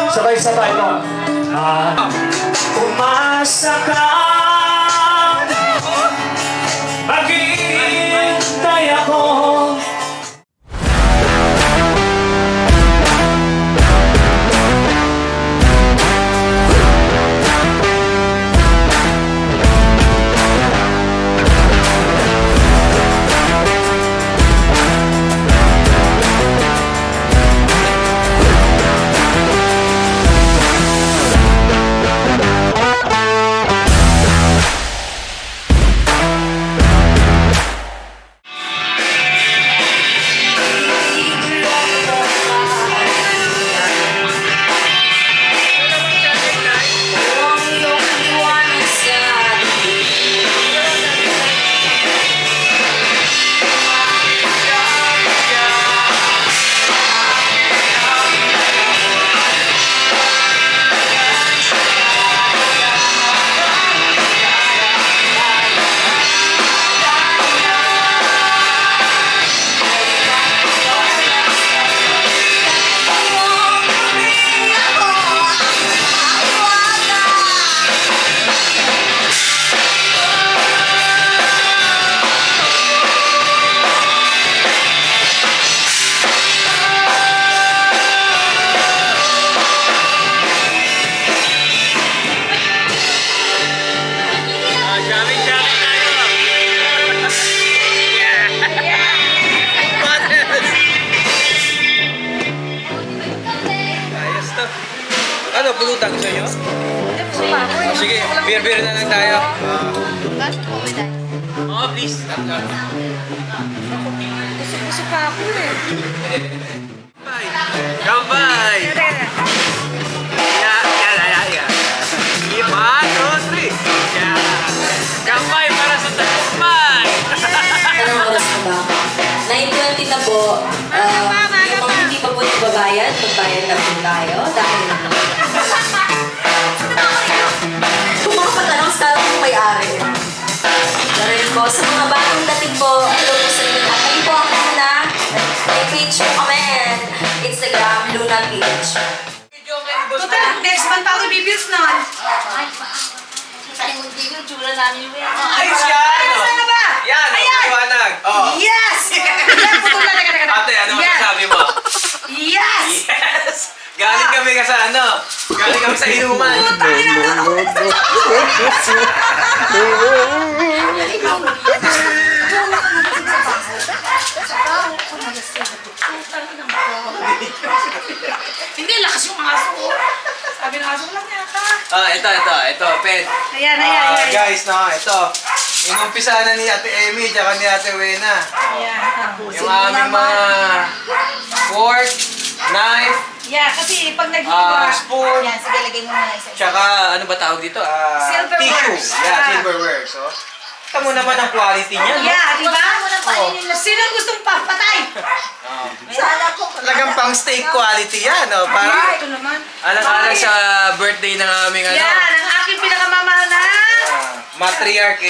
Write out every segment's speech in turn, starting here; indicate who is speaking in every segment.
Speaker 1: Sabay-sabay mo. Umasa ka, maghihintay ako.
Speaker 2: Ano, pulutan gusto nyo? Oh, sige, beer na lang tayo. Oh, please.
Speaker 3: Gusto pa ako eh.
Speaker 2: Kampay! Yeah. 1, 2, 3. Yeah. Kampay para sa tagumpay!
Speaker 4: Anong oras na ba? 9:20 na po. Yung mga hindi pa po nagbabayad, magbayad na po tayo. Dahil kung mga patanong sa ating may-ari. Dahil po, sa mga bagong dating po, hello po sa inyo. At ayun po ako muna. May page po kami. Instagram, Luna Page.
Speaker 3: Total, next month pa ako bibils nun.
Speaker 4: Ay, hindi yung tsura namin yung
Speaker 2: Ayos yan!
Speaker 3: Saan na ba?
Speaker 2: Yan,
Speaker 3: Ayan!
Speaker 2: maliwanag. Oh.
Speaker 3: Yes! Yan, putulan na ka.
Speaker 2: Ate, ano masasabi mo?
Speaker 3: Yes!
Speaker 2: Yes! Galing kami ka sa ano? Galing kami sa inuman.
Speaker 3: Hindi, lakas yung aso. Sabi ng aso lang yata.
Speaker 2: Ito, Ped.
Speaker 3: Ayan.
Speaker 2: Guys, no, ito. Inumpisa na ni Ate Emmy, tsaka ni Ate Wena.
Speaker 3: Ayan.
Speaker 2: Yung aming mga fork, knife,
Speaker 3: Kasi pag nag-iwa.
Speaker 2: spoon,
Speaker 3: Yan, sige, lagay mo muna isa.
Speaker 2: tsaka ano ba tawag dito?
Speaker 3: Silverware.
Speaker 2: Tissue. Yeah, silverware. So, kita mo naman ang quality niya, no?
Speaker 3: Di ba?
Speaker 2: Oo.
Speaker 3: Sinong gustong papatay?
Speaker 4: Sana po.
Speaker 2: Talagang pang steak quality yan, no? Para
Speaker 3: Ito naman.
Speaker 2: alang-alang sa birthday ng aming ano.
Speaker 3: Yan, ang aking pinakamamahal na.
Speaker 2: Matriarch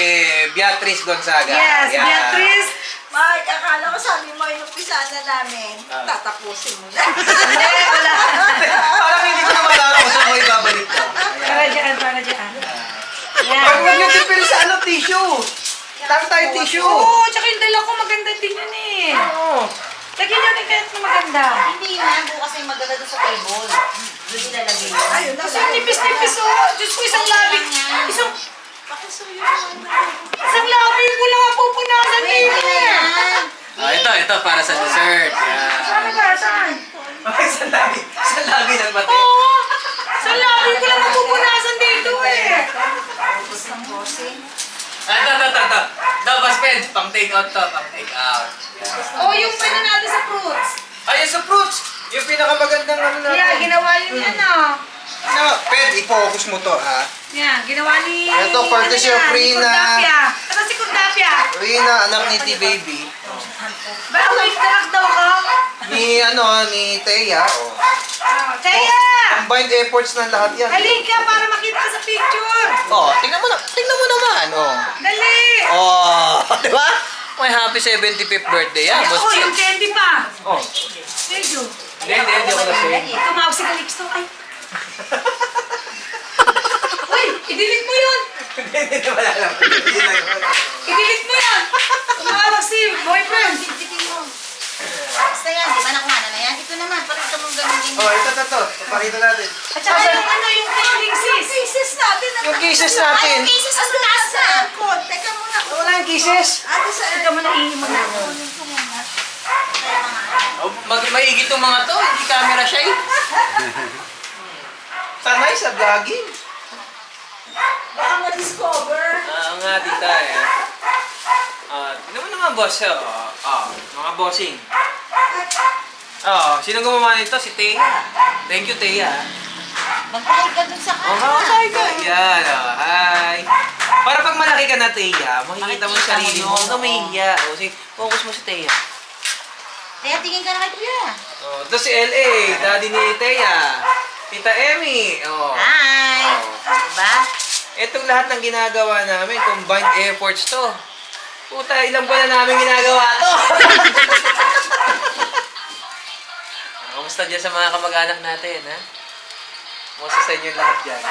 Speaker 2: Beatrice Gonzaga.
Speaker 3: Yes,
Speaker 2: Yan.
Speaker 3: Beatrice.
Speaker 4: Mark, akala ko sabi mo, inumpisa na namin. Tatapusin mo na.
Speaker 3: Hindi, wala.
Speaker 2: Parang hindi ko na malala kung saan mo ibabalik ko.
Speaker 3: Para dyan. Yan.
Speaker 2: Pag huwag yung dipil sa ano, tissue. Tama tayo tissue.
Speaker 3: Oo, tsaka yung dala ko maganda din yun eh.
Speaker 2: Oo.
Speaker 3: Lagyan nyo rin kahit na maganda.
Speaker 4: Hindi na, bukas ay maganda doon sa table. Doon ilalagay yun. Ayun,
Speaker 3: Kasi yung nipis-nipis oh. Diyos ko, isang labi. Isang labi ko lang ang pupunasan dito eh.
Speaker 2: Ito para sa dessert.
Speaker 3: Saan ba? Saan?
Speaker 2: Sa labi ng bati.
Speaker 3: Oo. Isang labi ko lang ang pupunasan dito eh.
Speaker 2: Ito. Dabas pen, pang take out to, pang take out.
Speaker 3: Oh, yung pwede natin sa fruits.
Speaker 2: Ayun sa fruits. Yung pinakamagandang ano natin.
Speaker 3: Yeah, ginawa yun yan oh.
Speaker 2: Ano, Ped, i-focus mo to, ha?
Speaker 3: Yan, ginawa ni...
Speaker 2: Ito, courtesy of Rina.
Speaker 3: Ito si Kurdapia.
Speaker 2: Rina, anak ni T-Baby.
Speaker 3: Bakit may darak daw ka?
Speaker 2: Ni Thea. Oh.
Speaker 3: Kaya!
Speaker 2: Combined efforts ng lahat yan.
Speaker 3: Halika para makita ka sa picture.
Speaker 2: Oh, tingnan mo naman, oh.
Speaker 3: Dali.
Speaker 2: Oh, di ba? May happy 75th birthday yan, boss.
Speaker 3: Oh, yung candy pa.
Speaker 2: Oh.
Speaker 3: Medyo.
Speaker 2: Hindi ako lasing.
Speaker 3: Tumawag si Calixto. Ay. Uy, i-delete mo yun.
Speaker 2: Hindi wala lang.
Speaker 3: I-delete mo yan. Tumawag si boyfriend.
Speaker 5: Basta yan, di ba nakuha na yan? Ito naman, pakita mong ganun din.
Speaker 2: Oh, ito. Papakita natin.
Speaker 3: At saka yung yung feeling sis.
Speaker 5: Cases natin.
Speaker 2: Yung kisses natin.
Speaker 5: Ay, cases sa taas na. Teka muna.
Speaker 2: Wala yung kisses.
Speaker 5: Ate sa
Speaker 3: Ito mo na ihi mo na.
Speaker 2: Maigit tong mga to, hindi camera shy. Sanay sa vlogging.
Speaker 5: Baka ma-discover.
Speaker 2: Nga, tita eh. Tignan mo naman, boss. Mga bossing. Sino gumawa nito? Si Teya. Thank you, Teya.
Speaker 5: Magpahig ka dun sa camera.
Speaker 2: Hi, guys. Yan, hi. Para pag malaki ka na, Teya, makikita mo yung sarili mo. Huwag ka mahihiya. Sige, focus mo si Teya.
Speaker 5: Kaya tingin ka na kay Kuya.
Speaker 2: Ito si LA, daddy ni Teya. Tita Emmy.
Speaker 5: Hi. Diba?
Speaker 2: Itong lahat ng ginagawa namin, combined efforts to. Puta, ilang buwan na namin ginagawa to. Kamusta dyan sa mga kamag-anak natin, ha? Kamusta sa inyo lahat dyan?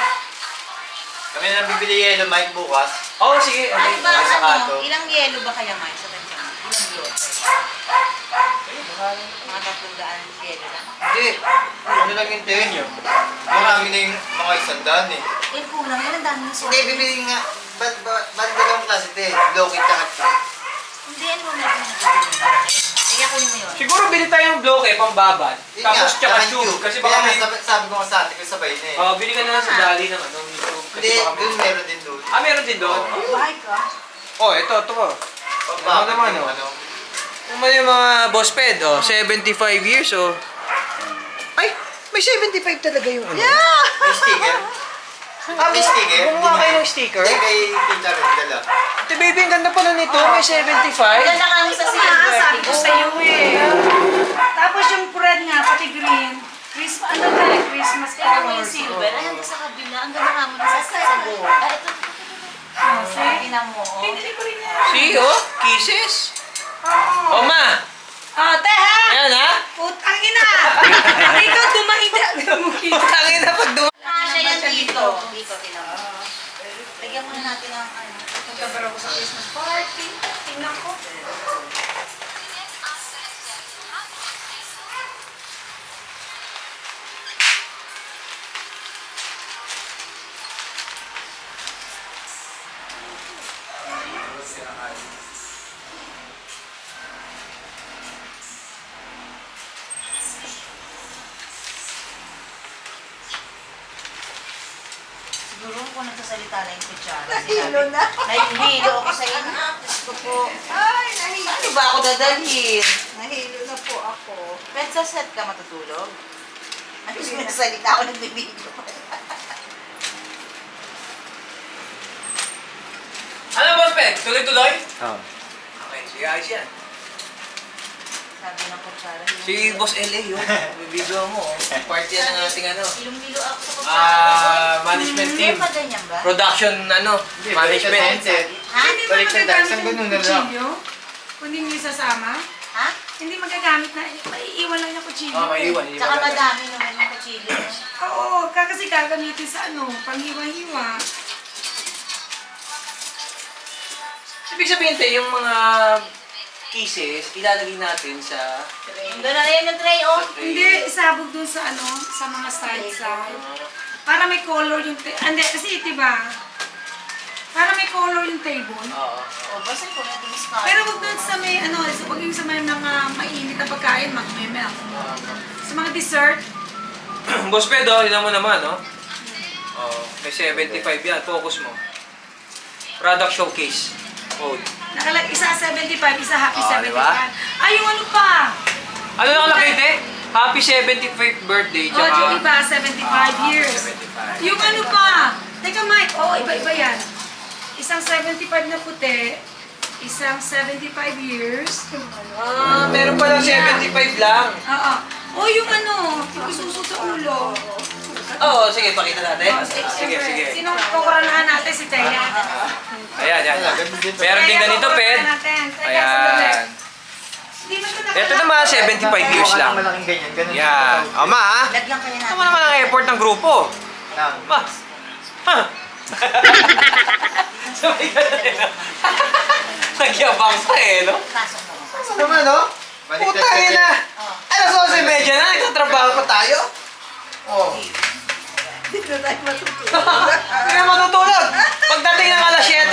Speaker 6: Kami na bibili yellow mic bukas.
Speaker 2: Oo, sige.
Speaker 5: Ano
Speaker 2: Okay.
Speaker 5: ba,
Speaker 6: sa
Speaker 5: ano?
Speaker 6: kato.
Speaker 5: Ilang yelo ba kaya, Mike, sa kanya? Ilang yelo? Mga 300 yelo lang.
Speaker 6: Hindi. Ano lang yung tayo nyo? Marami na yung mga isandaan eh.
Speaker 5: Eh, kulang. Ilang dami ng
Speaker 6: Hindi, bibili nga. Ba't dalawang klase ito eh? Low-kit tsaka tree.
Speaker 5: Hindi, ano mo natin nagpapalagay? Sige, kunin mo yun.
Speaker 2: Siguro bili tayo ng bloke, pambabad.
Speaker 6: Yun
Speaker 2: Tapos
Speaker 6: nga,
Speaker 2: tsaka
Speaker 6: yung
Speaker 2: tube.
Speaker 6: tube.
Speaker 2: Kasi
Speaker 6: Kaya
Speaker 2: baka
Speaker 6: nga,
Speaker 2: may...
Speaker 6: sabi ko nga sa ate ko sabay na eh.
Speaker 2: Bili ka na lang sa dali ng ano, YouTube. Kasi
Speaker 6: Hindi,
Speaker 2: baka may...
Speaker 6: dun meron din doon.
Speaker 2: Meron din doon?
Speaker 3: Bahay ka.
Speaker 2: Ito po.
Speaker 6: Ano
Speaker 2: naman, oh. Ano yung mga boss ped, 75 years, Ay, may 75 talaga yung ano.
Speaker 6: May sticker. May sticker.
Speaker 2: Gumawa kayo ng sticker?
Speaker 6: Hindi, kay Tita Red dala.
Speaker 2: Ate baby, ang ganda pala nito. May 75.
Speaker 5: Ganda kami sa silver.
Speaker 3: Sabi ko sa iyo eh. Tapos yung red nga, pati green. Christmas, ano ka, Christmas
Speaker 5: Kaya mo
Speaker 3: color.
Speaker 5: yung silver. Ayan ka sa kabila. Ang ganda nga mo na sa gold. Ay, ito.
Speaker 3: See?
Speaker 5: Tingnan mo. Oh.
Speaker 3: Pinili ko rin yan.
Speaker 2: See, kisses. Ma.
Speaker 3: Ate ha!
Speaker 2: Ayan, ha?
Speaker 3: Putang ina! Ikaw dumaida.
Speaker 2: Putangin na pag dumaan.
Speaker 5: Kasha yan dito. Dito, tingnan mo. Lagyan muna natin ang ano.
Speaker 3: Pagkabar ako sa Christmas party. Tingnan ko.
Speaker 5: Siguro kung nagsasalita na yung kutsara. Nahilo na. Nahilo ako sa inyo. Gusto ko.
Speaker 3: Ay, nahihilo.
Speaker 5: Ano ba ako dadalhin?
Speaker 3: Nahihilo na po ako.
Speaker 5: Pwede sa set ka matutulog? Ano gusto mo nagsasalita ako nagbibideo?
Speaker 2: Ano, boss ped? Tuloy-tuloy? Oo. Okay, sige, ayos yan.
Speaker 5: Sabi ng kutsara.
Speaker 2: Si Boss LA, yun. May video mo, Party yan ng ating ano.
Speaker 5: Ilong-ilo ako sa kutsara.
Speaker 2: Management team.
Speaker 5: Hindi pa ganyan ba?
Speaker 2: Production, management.
Speaker 5: Ha?
Speaker 3: Hindi ba
Speaker 6: Balik sa
Speaker 3: magagamit
Speaker 6: isang
Speaker 3: yung
Speaker 6: ganun na lang.
Speaker 3: kutsilyo? Kung hindi nyo isasama?
Speaker 5: Ha?
Speaker 3: Hindi magagamit na, maiiwan lang yung kutsilyo.
Speaker 2: Maiiwan.
Speaker 5: Tsaka madami naman yung kutsilyo.
Speaker 3: Oo, kasi gagamitin sa ano, panghiwa-hiwa.
Speaker 2: Ibig sabihin tayo, yung mga kisses, ilalagay natin sa...
Speaker 5: Doon na yan yung tray, oh.
Speaker 3: Hindi, isabog dun sa ano, sa mga side-side. Para may color yung hindi, kasi diba, para may color yung table.
Speaker 2: Oo.
Speaker 5: Oh, basta ko na discard.
Speaker 3: Pero wag dun sa may, ano, wag yung sa may mga mainit na pagkain, mag-melt. Sa mga dessert,
Speaker 2: Boss Pedro, yun mo naman, no? May 75 yan. Focus mo. Product showcase. Code.
Speaker 3: isa 75, isa happy 75.
Speaker 2: Diba?
Speaker 3: Ay, yung ano pa?
Speaker 2: Ano nakalagay, te? Happy 75th birthday,
Speaker 3: Oh, yung
Speaker 2: tsaka...
Speaker 3: iba, 75 years.
Speaker 2: 75.
Speaker 3: Yung ano pa? Teka, Mike, iba-iba yan. Isang 75 na puti, isang 75 years.
Speaker 2: Meron pa lang 75 lang.
Speaker 3: Oo. Yung ano, yung isuso sa ulo.
Speaker 2: Oo, sige, pakita natin.
Speaker 3: Oh,
Speaker 2: Sige, sige.
Speaker 3: Sino kukuranahan natin? Si Teya.
Speaker 2: Ayan, yan. Meron din ganito, Ped. Ayan. Ito naman, 75 views lang.
Speaker 6: Malaking ganyan, ganun.
Speaker 2: Yan. Ama, ha?
Speaker 5: Lagyan kayo natin.
Speaker 2: Tama naman ang effort ng grupo.
Speaker 6: Nang.
Speaker 2: Ma. Ha? Sabay ka na rin. Nagyabang pa eh, no?
Speaker 5: Pasok mo.
Speaker 6: Ano naman, no? Baliktad
Speaker 2: Putang
Speaker 6: kasi.
Speaker 2: ina! Alas 11:30 na, nagtatrabaho pa tayo. Oh.
Speaker 5: Dito tayo matutulog.
Speaker 2: Hindi na matutulog. Pagdating ng alas 7.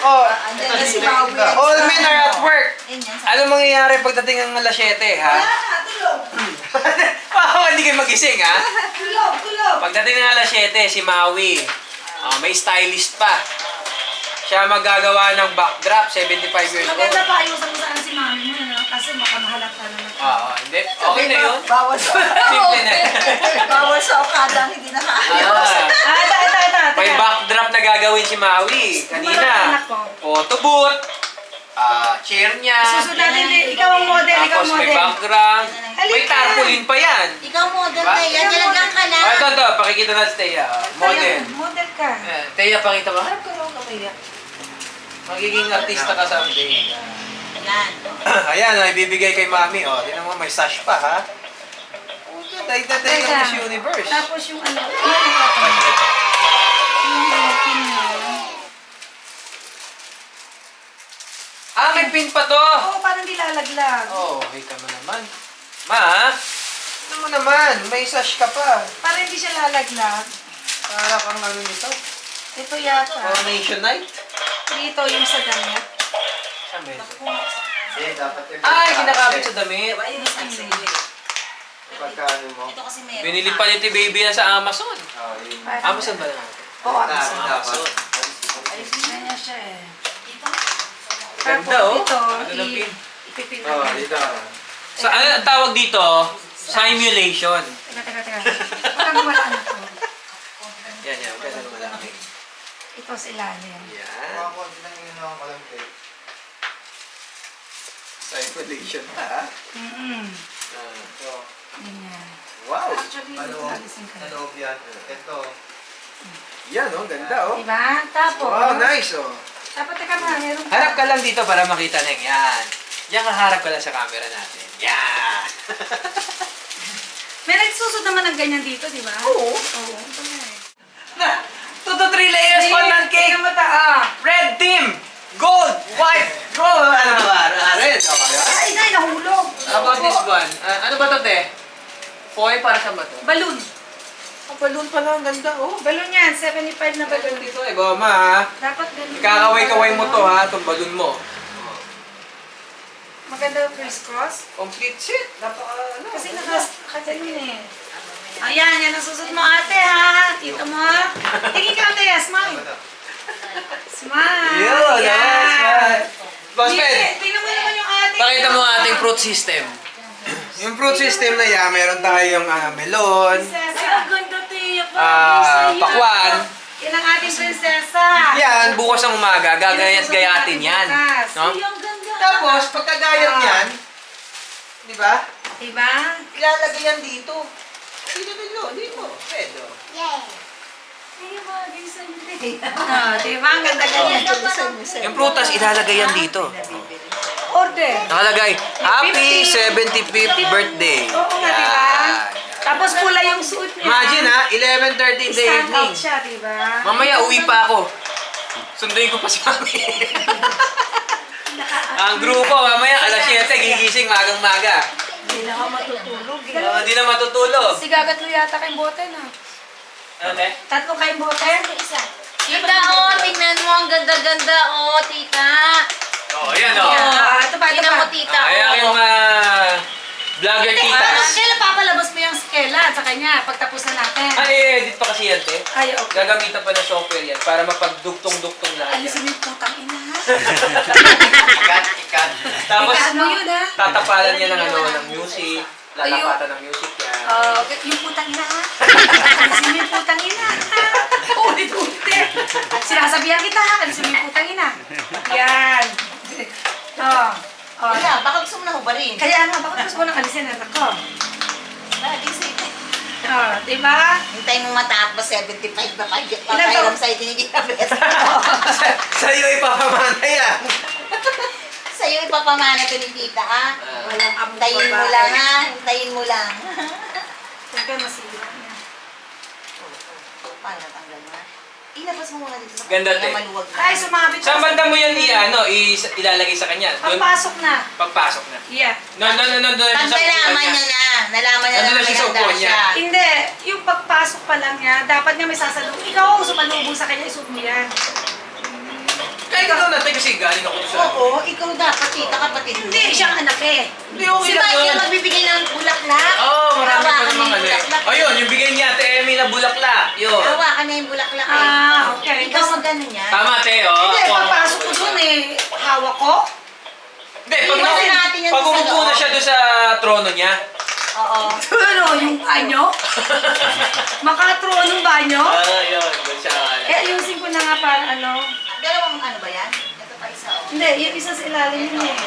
Speaker 2: Oh,
Speaker 5: Andiyan na si Maui.
Speaker 2: all men are at work.
Speaker 5: Yan yan.
Speaker 2: Ano mangyayari pagdating ng alas 7, ha?
Speaker 3: Tulog.
Speaker 2: Wow, hindi kayo magising, ha?
Speaker 3: Tulog. Tulog.
Speaker 2: Pagdating ng alas 7, si Maui. May stylist pa. Siya magagawa ng backdrop, 75 years old.
Speaker 3: Maganda pa ayusan mo saan si mami mo, no? Kasi baka mahalata na natin.
Speaker 2: Oo, hindi. Okay na yun.
Speaker 5: Bawal sa
Speaker 2: Simple na.
Speaker 5: Bawal sa okada, hindi na kaayos.
Speaker 2: Ah, may backdrop na gagawin si Maui kanina.
Speaker 3: Anak ko.
Speaker 2: Photo booth. Chair niya.
Speaker 3: Susunod natin, ikaw ang model, ikaw ang
Speaker 2: Tapos may
Speaker 3: model.
Speaker 2: background. May
Speaker 3: Halika.
Speaker 2: tarpaulin pa yan.
Speaker 5: Ikaw model
Speaker 2: Diba?
Speaker 5: na yan. Lalagyan ka na.
Speaker 2: Ito, pakikita na si Teya. Model.
Speaker 3: Model ka.
Speaker 2: Teya, pakita mo. Harap ka raw na Teya. Magiging artista ka someday.
Speaker 5: Yan.
Speaker 2: Ayan, ibibigay kay Mami. Oh, tingnan mo, may sash pa, ha? Day-day ka Miss Universe.
Speaker 3: Tapos yung ano, yung pin mo.
Speaker 2: May pin pa to.
Speaker 3: Oo, parang dilalaglag.
Speaker 2: Oh, wait mo naman. Ma, ano mo naman? May sash ka pa.
Speaker 3: Parang hindi siya lalaglag.
Speaker 2: Para kang ano nito?
Speaker 3: Ito yata.
Speaker 2: Coronation night?
Speaker 3: Dito yung sa damit.
Speaker 2: Sabi.
Speaker 6: Eh, dapat yung...
Speaker 2: Kinakapit sa damit.
Speaker 5: Ayun ang sa'yo eh.
Speaker 6: Pagkano mo?
Speaker 5: Ito kasi meron.
Speaker 2: Binili pa ni Baby yan sa Amazon.
Speaker 6: Oh, yun.
Speaker 2: Amazon ba naman?
Speaker 3: Oo, Amazon.
Speaker 6: Dapat.
Speaker 3: Ganyan siya eh.
Speaker 5: Dito.
Speaker 2: Ganda, oh.
Speaker 3: Ito,
Speaker 2: Ano ng pin?
Speaker 3: ipipin
Speaker 6: Oh,
Speaker 3: natin.
Speaker 6: dito.
Speaker 2: Sa ano ang tawag dito? Simulation.
Speaker 3: Teka. Parang wala na to.
Speaker 2: Yan. Kaya ano malaki.
Speaker 3: Ito sa ilalim.
Speaker 2: Yan.
Speaker 6: Mga konti lang yun ako malamig.
Speaker 2: Simulation ha?
Speaker 6: Ito.
Speaker 3: Ganyan.
Speaker 2: Wow.
Speaker 3: Actually,
Speaker 6: Ano?
Speaker 3: ito alisin ka.
Speaker 6: Sa loob yan. Ito.
Speaker 2: Yan oh, ganda oh.
Speaker 3: Diba? Tapos,
Speaker 2: Wow, nice oh.
Speaker 3: dapat teka ma, meron pa.
Speaker 2: Harap ka lang dito para makita na yan. Diyan ka harap ka lang sa camera natin. Yan.
Speaker 3: May nagsusod naman ng ganyan dito, di ba? Oo. Oo. Ito nga eh.
Speaker 2: 2 to 3 layers fondant cake.
Speaker 3: Tingnan mo ta,
Speaker 2: Red team. Gold. White. Gold. Ano ba? Red. Okay.
Speaker 3: Ay, nahulog.
Speaker 2: How about this one? Ano ba to, te? Foil para sa ba to?
Speaker 3: Balloon.
Speaker 2: Balloon pala. Ang ganda oh.
Speaker 3: Balloon yan, 75 na balloon.
Speaker 2: Dito eh. Goma ha.
Speaker 3: Dapat ganun.
Speaker 2: Ikakaway-kaway mo to ha. Itong balloon mo.
Speaker 3: Maganda yung crisscross.
Speaker 2: Complete set. Napaka ano.
Speaker 3: Kasi nakaganon eh. Ayan, yan ang susod mo ate ha. Kita mo ha. Tingin ka ate, smile. Smile.
Speaker 2: Yun.
Speaker 3: Yan.
Speaker 2: Boss Ped.
Speaker 3: Tingnan mo naman yung ate.
Speaker 2: Pakita mo ang ating fruit system. Yung fruit system na yan, meron tayong melon,
Speaker 3: Prinsesa.
Speaker 5: ganda tiyak.
Speaker 2: pakwan.
Speaker 3: Yan ang ating prinsesa.
Speaker 2: Yan, bukas ng umaga, gagayat-gayatin yan. No?
Speaker 5: Ang ganda.
Speaker 2: Tapos, pagkagayat yan, di ba?
Speaker 3: Diba?
Speaker 2: Ilalagay yan dito. Dito. Pedo.
Speaker 5: Ay, bagay sa hindi.
Speaker 3: Diba? Ang ganda-ganda.
Speaker 2: Yung prutas, ilalagay yan dito.
Speaker 3: Order.
Speaker 2: Nakalagay, Happy 75th birthday.
Speaker 3: Oo nga, diba?
Speaker 2: Yan.
Speaker 3: Tapos pula yung suot niya.
Speaker 2: Imagine ha, 11:30 in the
Speaker 3: Stand
Speaker 2: evening.
Speaker 3: out siya, diba?
Speaker 2: Mamaya uwi pa ako. Sunduin ko pa si Mami. Ang grupo, mamaya alas 7 gigising magang-maga.
Speaker 5: Hindi na ako matutulog.
Speaker 2: Hindi na matutulog.
Speaker 3: Si gagatlo yata kayong bote na.
Speaker 2: Ano te?
Speaker 3: Tatlo kayong bote?
Speaker 5: Isa. Tita, oh, tingnan mo. Ang ganda-ganda, oh, tita.
Speaker 2: Oo, yan o.
Speaker 3: Ito pa, ito
Speaker 5: Tingnan mo,
Speaker 3: pa.
Speaker 5: tita,
Speaker 2: Ayan
Speaker 5: oh.
Speaker 2: yung vlogger titas.
Speaker 3: Kailan papalabas mo yung skela sa kanya pagtapos na natin?
Speaker 2: I-edit pa kasi yan te.
Speaker 3: Ay, okay.
Speaker 2: Gagamitan pa ng software yan para mapagduktong-duktong lahat yan.
Speaker 3: Alisin mo yung putang ina, ha?
Speaker 6: Ikat.
Speaker 2: Tapos,
Speaker 3: Ikaan mo yun, ha?
Speaker 2: tatapalan niya ng ng music. Lalapatan ng music yan.
Speaker 3: Okay, yung putang ina, ha? Alisin mo yung putang ina, ha? Ulit-ulit, eh. Sinasabihan kita, ha? Alisin mo yung putang ina. Yan.
Speaker 5: Kaya, baka gusto mo na hubarin.
Speaker 3: Kaya nga, bakit gusto mo nang alisin, anak ko?
Speaker 5: Lagi sa ito.
Speaker 3: di ba?
Speaker 5: Hintayin mo matapos 75 na pag
Speaker 3: Ilan
Speaker 5: papairam
Speaker 3: taon?
Speaker 5: sa'yo dinigilabes.
Speaker 2: Sa'yo ipapamana yan.
Speaker 5: Sa'yo ipapamana ito ni tita, ha?
Speaker 3: Walang among
Speaker 5: Hintayin mo
Speaker 3: babae.
Speaker 5: lang, ha? Hintayin mo lang.
Speaker 3: Huwag ka masira niya.
Speaker 5: Paano natanggal mo? Ilabas mo muna dito sa
Speaker 2: Ganda,
Speaker 5: kanya,
Speaker 2: te.
Speaker 5: maluwag na.
Speaker 3: Ay, sumabit
Speaker 2: Saan banda mo yan ilalagay sa kanya? Doon,
Speaker 3: Pagpasok na.
Speaker 2: pagpasok na.
Speaker 3: Yeah.
Speaker 2: No. Doon
Speaker 5: Pag
Speaker 2: sa
Speaker 5: nalaman
Speaker 2: upuan
Speaker 5: niya na, nalaman niya
Speaker 2: Nandun
Speaker 5: na
Speaker 2: na siya
Speaker 5: may
Speaker 2: sa
Speaker 5: handa
Speaker 2: upuan niya.
Speaker 5: siya.
Speaker 3: Hindi, yung pagpasok pa lang niya, dapat niya may sasalubong. Ikaw ang sumalubong sa kanya, isuot mo yan.
Speaker 2: Kaya ikaw natin kasi galing ako sa...
Speaker 5: Oo, ikaw dapat, tita, kapatid mo.
Speaker 3: Hindi, siyang anak eh.
Speaker 2: Hindi, okay
Speaker 5: Si
Speaker 2: lang
Speaker 5: Mike
Speaker 2: yun.
Speaker 5: yung magbibigay ng bulaklak.
Speaker 2: Oo, marami pa
Speaker 5: Hawakan
Speaker 2: namang
Speaker 5: niya yung
Speaker 2: ano eh.
Speaker 5: bulaklak.
Speaker 2: Ayun, yung bigay niya Ate Emmy na bulaklak. Yun.
Speaker 5: Hawakan na yung bulaklak eh.
Speaker 3: Ah, okay.
Speaker 5: Ikaw mag-ano niya.
Speaker 2: Tama, Te, oh.
Speaker 3: Hindi,
Speaker 2: Ako-
Speaker 3: pagpasok ko dun eh, hawak ko.
Speaker 2: Hindi, pag,
Speaker 5: Iwasan natin yan
Speaker 2: pag
Speaker 5: sa
Speaker 2: umupo
Speaker 5: loob.
Speaker 2: na siya doon sa trono niya.
Speaker 5: Oo.
Speaker 3: Ano, yung banyo? Makatronong banyo?
Speaker 2: Yun. Doon siya.
Speaker 3: Eh, ayusin ko na nga para ano.
Speaker 5: Dalawang ano ba yan? Ito pa isa, oh.
Speaker 3: Hindi, yung isa sa ilalim yun eh.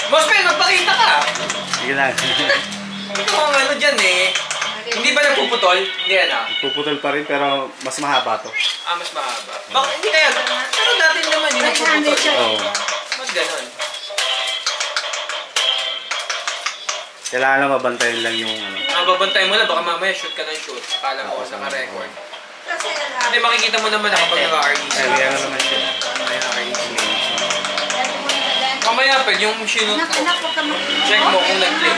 Speaker 2: Boss Ben, magpakita ka.
Speaker 1: Sige na.
Speaker 2: Ito ang ano dyan eh. Hindi ba nagpuputol? Hindi yan ah.
Speaker 1: Puputol pa rin pero mas mahaba to.
Speaker 2: Ah, mas mahaba. Bakit hindi kaya? Pero dati naman yung nagpuputol.
Speaker 3: siya.
Speaker 1: Oo.
Speaker 2: Ba't ganon?
Speaker 1: Kailangan lang mabantayan lang yung ano.
Speaker 2: Babantay mo na, baka mamaya shoot ka ng shoot. Akala ko naka-record.
Speaker 3: Kasi
Speaker 2: Hindi, makikita mo naman na kapag naka-REC.
Speaker 1: Ay, may ano naman siya.
Speaker 2: May naka-REC.
Speaker 5: Dali mo na dyan.
Speaker 2: Mamaya pa, yung shoot
Speaker 3: anak,
Speaker 2: mo,
Speaker 3: anak, huwag ka mag-
Speaker 2: check mo kung nag-play.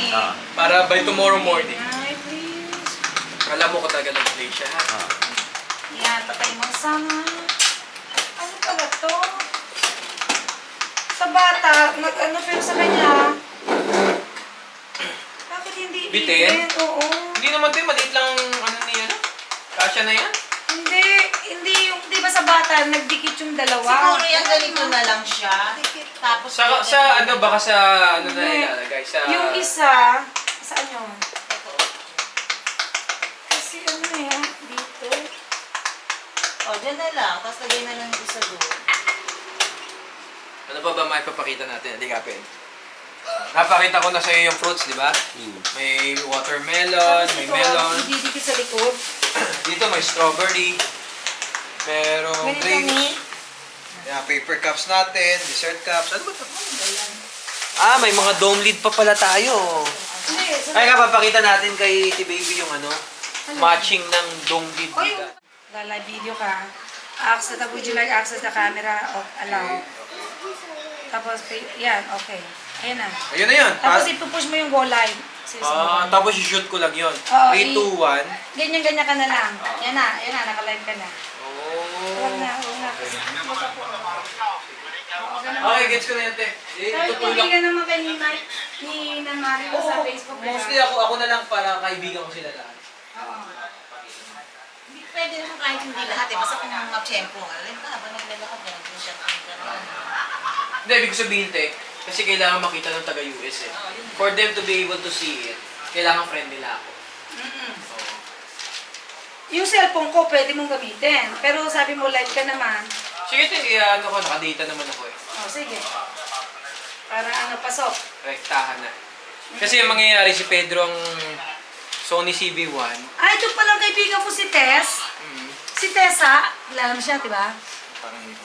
Speaker 1: Ah.
Speaker 2: Para by tomorrow morning,
Speaker 3: Ay, please.
Speaker 2: alam mo ko talaga nag-play siya ha.
Speaker 1: Ah.
Speaker 3: Yan, patay mo sana. Ano pala to? Sa bata, nag-ano pero sa kanya. Bakit hindi
Speaker 2: Bitin?
Speaker 3: ibig? Oo.
Speaker 2: Hindi naman ito, maliit lang ano niya no? Kasya na yan?
Speaker 3: Hindi yung, di ba sa bata, nagdikit yung dalawa.
Speaker 5: Siguro yan ganito na lang siya. Tapos
Speaker 2: Sa ano, baka sa ano na ilalagay? Sa...
Speaker 3: Yung isa, saan yun? Kasi ano yan, dito.
Speaker 5: Oh, dyan na lang. Tapos lagay na lang yung isa doon.
Speaker 2: Ano pa ba maipapakita natin? Hindi kapin. Napakita ko na sa iyo yung fruits, di ba? May watermelon, may melon.
Speaker 3: Didikit sa likod.
Speaker 2: Dito may strawberry. Merong
Speaker 3: Ganito
Speaker 2: grapes.
Speaker 3: ni.
Speaker 2: Yeah, paper cups natin, dessert cups. Ano ba ito? Ah, may mga dome lid pa pala tayo.
Speaker 3: Hindi, sa
Speaker 2: Ay, papakita natin kay Baby yung ano, matching ng dome lid.
Speaker 3: Oy, live video ka. Access, would you like access the camera? Oh, allow. Tapos, yan, okay. Ayan na.
Speaker 2: Ayun na yun.
Speaker 3: Tapos ipupush mo yung go live.
Speaker 2: Tapos i-shoot ko lang yun.
Speaker 3: Oo,
Speaker 2: 3, 2, 1.
Speaker 3: Ganyan-ganyan ka na lang. Yan na, naka-live ka na. Huwag
Speaker 2: Oh.
Speaker 3: na, huwag na.
Speaker 2: Okay, gets ko na yan, te.
Speaker 3: Kahit
Speaker 2: Tutulak.
Speaker 3: kaibigan naman kay ni Mike, ni Mario sa Facebook.
Speaker 2: Mostly ako na lang para kaibigan ko sila lahat.
Speaker 3: Oo.
Speaker 5: Hindi pwede naman kahit hindi lahat eh. Basta kung mga tiyempo. Alam ka, habang naglalakad ka, nag-chat ka na.
Speaker 2: Hindi, ibig ko sabihin, te, kasi kailangan makita ng taga-US eh. For them to be able to see it, kailangan friend nila ako. Oo.
Speaker 3: Yung cellphone ko, pwede mong gamitin. Pero sabi mo, live ka naman.
Speaker 2: Sige, te, ano ko, nakadata naman ako eh.
Speaker 3: Oh, sige. Para ano, pasok.
Speaker 2: Rektahan na. Kasi yung mangyayari si Pedro ang Sony CB1.
Speaker 3: Ah, ito palang kaibigan ko si Tess. Si Tessa, kilala mo siya, di ba?
Speaker 2: Parang hindi ko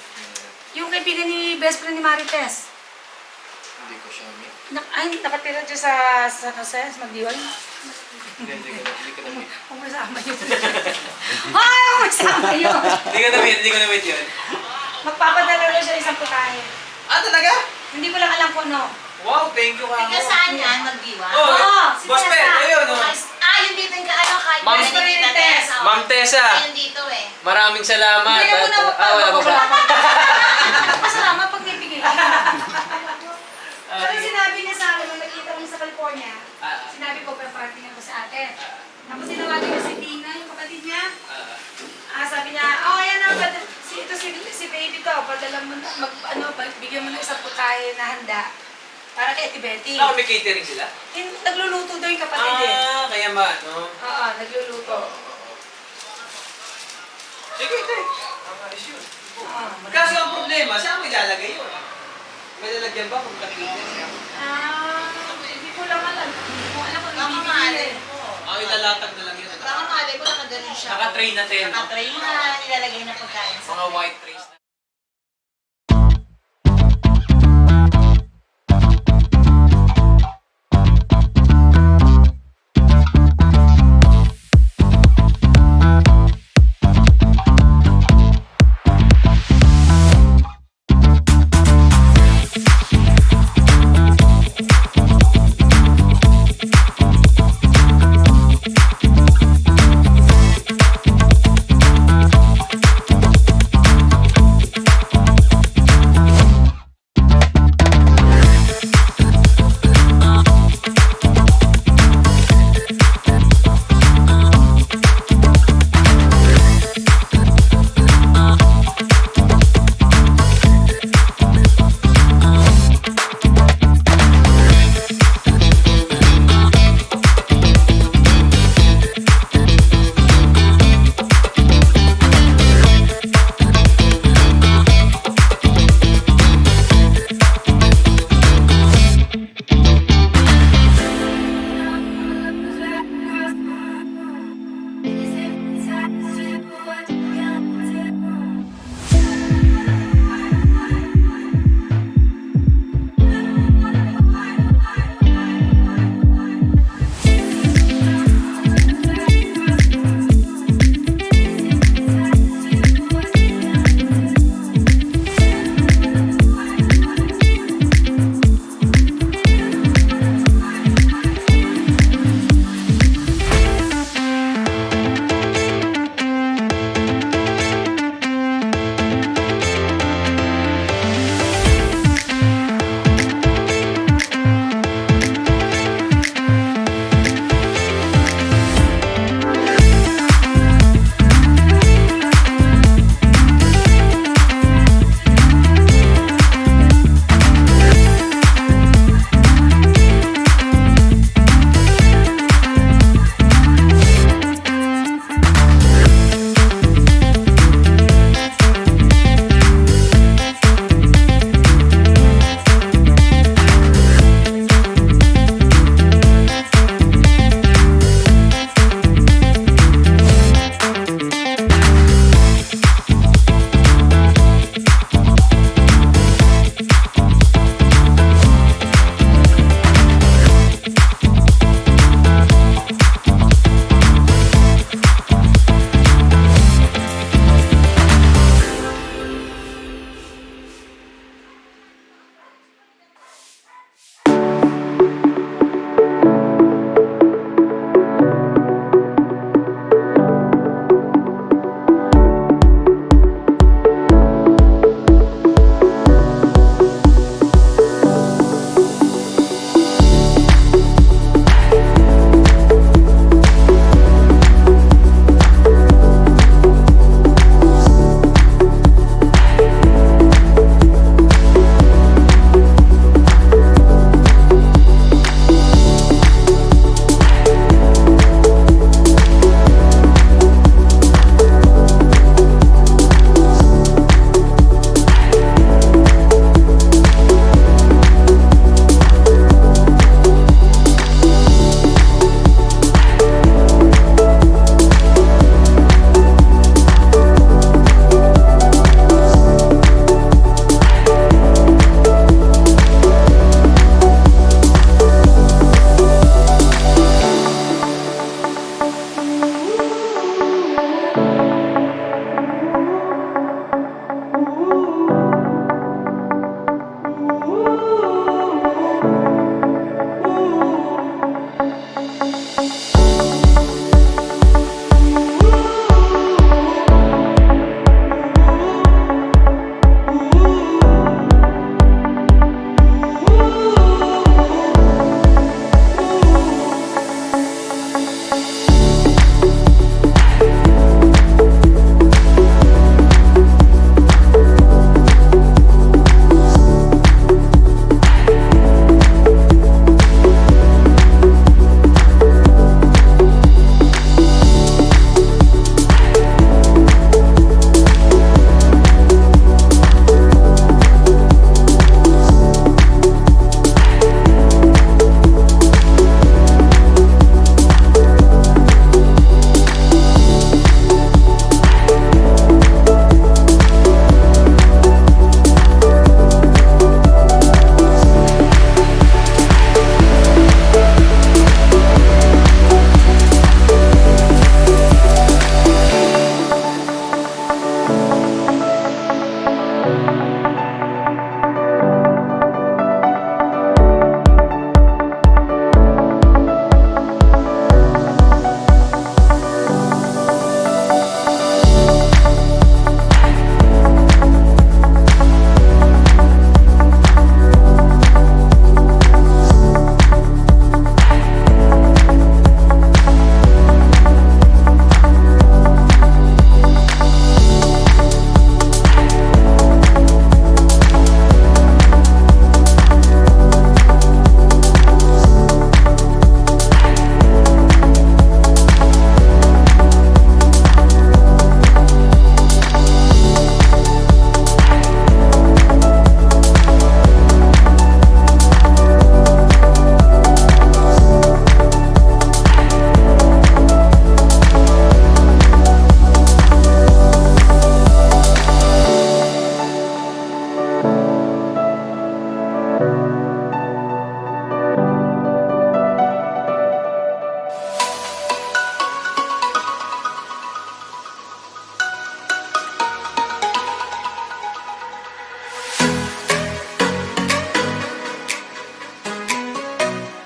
Speaker 3: Yung kaibigan ni best friend ni Marites.
Speaker 2: hindi ko siya meet.
Speaker 3: Nakatira dyan sa San Jose, sa Magdiwal.
Speaker 2: Hindi ko na meet.
Speaker 3: Huwag mo sama yun. Ay, huwag mo sama yun.
Speaker 2: Hindi ko na meet yun.
Speaker 3: Magpapadala lang siya isang putahe.
Speaker 2: Ah, talaga?
Speaker 3: Hindi ko lang alam kung ano.
Speaker 2: Wow, thank you ka.
Speaker 5: Ika saan yan? Magdiwa?
Speaker 2: Oh,
Speaker 3: Oo, si
Speaker 2: Boss
Speaker 3: Tessa.
Speaker 2: Ben, ayun oh.
Speaker 5: Yung dito yung ano, kahit
Speaker 2: Ma'am
Speaker 5: na hindi kita Tess.
Speaker 2: Ma'am Tessa,
Speaker 5: Ayun dito eh.
Speaker 2: maraming salamat.
Speaker 3: Hindi mo na
Speaker 2: Wala pa ba?
Speaker 3: Masalamat pag naibigay. Pero sinabi niya sa akin, nung nakita ko niya sa California, sinabi ko, pa-party ko sa atin. Tapos tinawagan niya si Tina, yung kapatid niya. Sabi niya, oh, yan na, si baby to, padala mo na, bigyan mo na isang putahe na handa. Para kay Tibeti.
Speaker 2: Ah, may catering sila?
Speaker 3: Nagluluto daw yung kapatid eh.
Speaker 2: Ah, kaya ba, no?
Speaker 3: Oo, nagluluto.
Speaker 2: Sige, ito eh. Ayos yun.
Speaker 3: Oo.
Speaker 2: Kaso ang problema, saan mo ilalagay yun? May lalagyan ba kung catering siya?
Speaker 3: Hindi ko lang alam. Hindi ko alam kung
Speaker 5: Mamahalin
Speaker 3: ibibigay.
Speaker 5: ko.
Speaker 2: Ang ilalatag na lang
Speaker 5: Baka malay ko nakaganon siya.
Speaker 2: Naka-tray na tayo, no?
Speaker 5: Naka-tray na nilalagay na pagkain sa
Speaker 2: Mga white trays na.